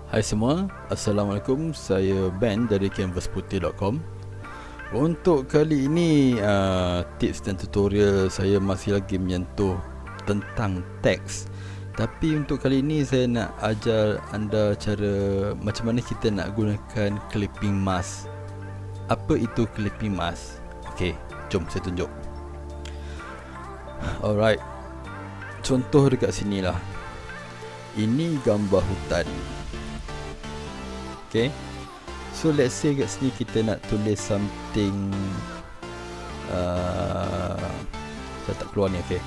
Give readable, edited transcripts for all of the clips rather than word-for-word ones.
Hai semua, Assalamualaikum. Saya Ben dari canvasputeh.com. Untuk kali ini tips dan tutorial saya masih lagi menyentuh tentang teks. Tapi untuk kali ini saya nak ajar anda cara macam mana kita nak gunakan clipping mask. Apa itu clipping mask? Okey, jom saya tunjuk. Alright, contoh dekat sini lah. Ini gambar hutan. Okay, so let's say kat sini kita nak tulis something saya tak keluar ni. Okay,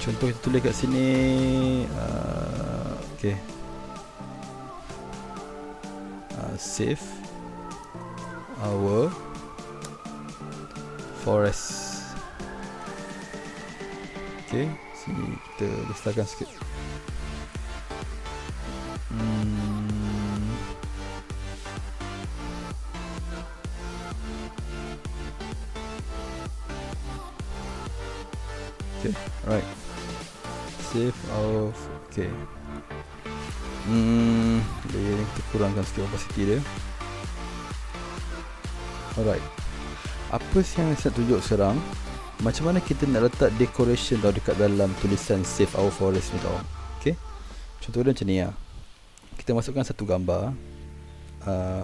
contoh kita tulis kat sini okay, save our forest. Okay, sini kita besarkan sikit. Okay, alright. Save of, okay. Layer ni kita kurangkan sikit opacity dia. Alright. Apa yang saya tunjuk sekarang, macam mana kita nak letak decoration tau dekat dalam tulisan save our forest ni tau. Okay, contoh dia macam ni lah. Kita masukkan satu gambar.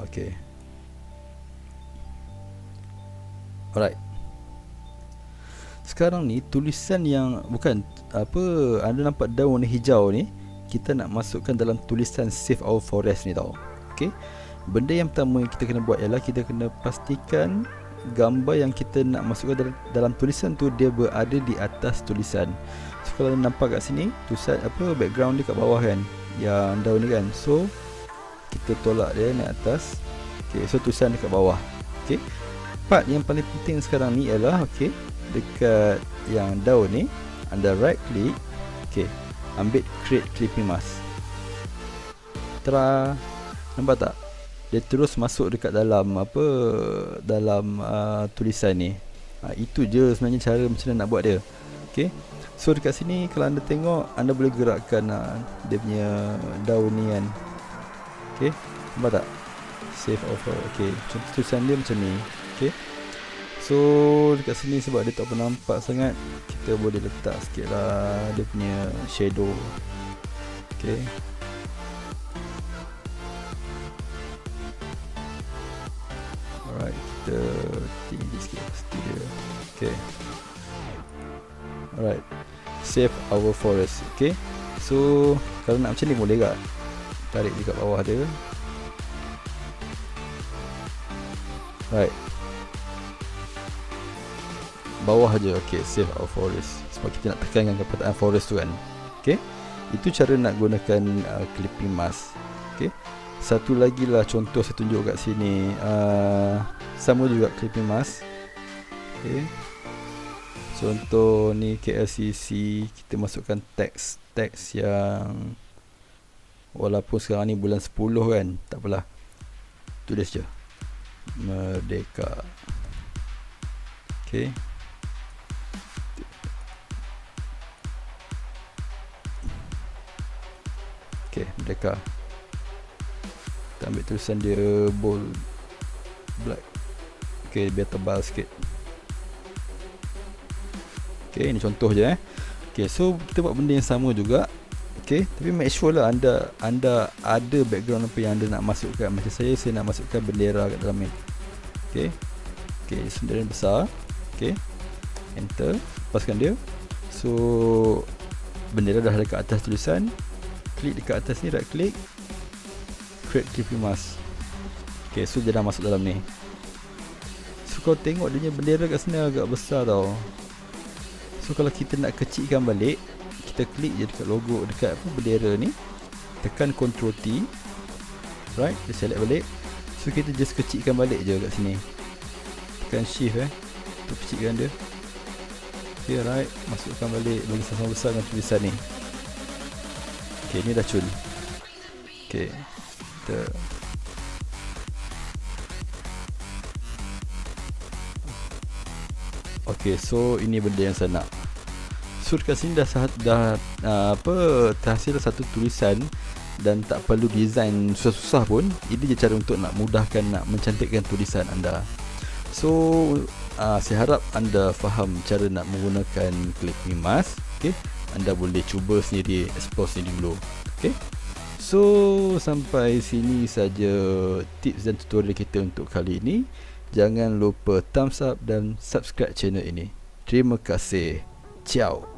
Okay, alright. Sekarang ni tulisan yang bukan apa, anda nampak daun hijau ni, kita nak masukkan dalam tulisan save our forest ni tau. Okay, benda yang pertama yang kita kena buat ialah kita kena pastikan gambar yang kita nak masukkan dalam tulisan tu dia berada di atas tulisan. So kalau nampak kat sini tulisan apa, background dia kat bawah kan, yang daun ni kan. So kita tolak dia naik atas. Okay, so tulisan dekat bawah. Okay, part yang paling penting sekarang ni ialah okay, dekat yang daun ni anda right click. Okay, ambil create clipping mask. Nampak tak? Dia terus masuk dekat dalam apa, dalam tulisan ni. Itu je sebenarnya cara macam mana nak buat dia. Okay, so dekat sini kalau anda tengok, anda boleh gerakkan dia punya daun ni kan. Okay, nampak tak? Save over. Okay, contoh tulisan dia macam ni. Okay, so dekat sini sebab dia tak pernah nampak sangat, kita boleh letak sikit lah dia punya shadow. Okay, alright, kita tinggi sikit pasti dia. Okay, alright, save our forest. Okay, so kalau nak macam ni boleh tak? Tarik dekat bawah dia. Right, bawah je. Okay, save our forest. Sebab kita nak tekankan perkataan forest tu kan. Okay, itu cara nak gunakan clipping mask. Okay, satu lagi lah contoh saya tunjuk kat sini. Sama juga clipping mask. Okay, contoh ni KLCC, kita masukkan teks yang walaupun sekarang ni bulan 10 kan, tak apalah, tulis je Merdeka. Okay, okay, Merdeka. Kita ambil tulisan dia bold black. Okay, biar tebal sikit. Okay, ini contoh je Okay, so kita buat benda yang sama juga. Okay, tapi make sure lah anda ada background apa yang anda nak masukkan. Macam saya nak masukkan bendera kat dalam ni. Okay, okay, bendera besar. Okay, enter, lepaskan dia. So bendera dah dekat atas tulisan. Klik dekat atas ni, right click, create clipping mask. Okay, so dia dah masuk dalam ni. So kau tengok dia punya bendera kat sini agak besar tau. So kalau kita nak kecilkan balik, kita klik je dekat logo, dekat apa, bendera ni, tekan Ctrl T, right, dia select balik. So kita just kecilkan balik je kat sini, tekan shift untuk kecilkan dia. Okay, right, masukkan balik, bagi sama-sama besar dengan tulisan ni. Okay, ni dah cun. Okay, kita okay, so ini benda yang saya nak. So unsur kat sini dah terhasil satu tulisan dan tak perlu design susah-susah pun. Ini je cara untuk nak mudahkan, nak mencantikkan tulisan anda. So saya harap anda faham cara nak menggunakan clipping mask. Okay, anda boleh cuba sendiri, explore sendiri dulu. Okay, so sampai sini saja tips dan tutorial kita untuk kali ini. Jangan lupa thumbs up dan subscribe channel ini. Terima kasih. Ciao.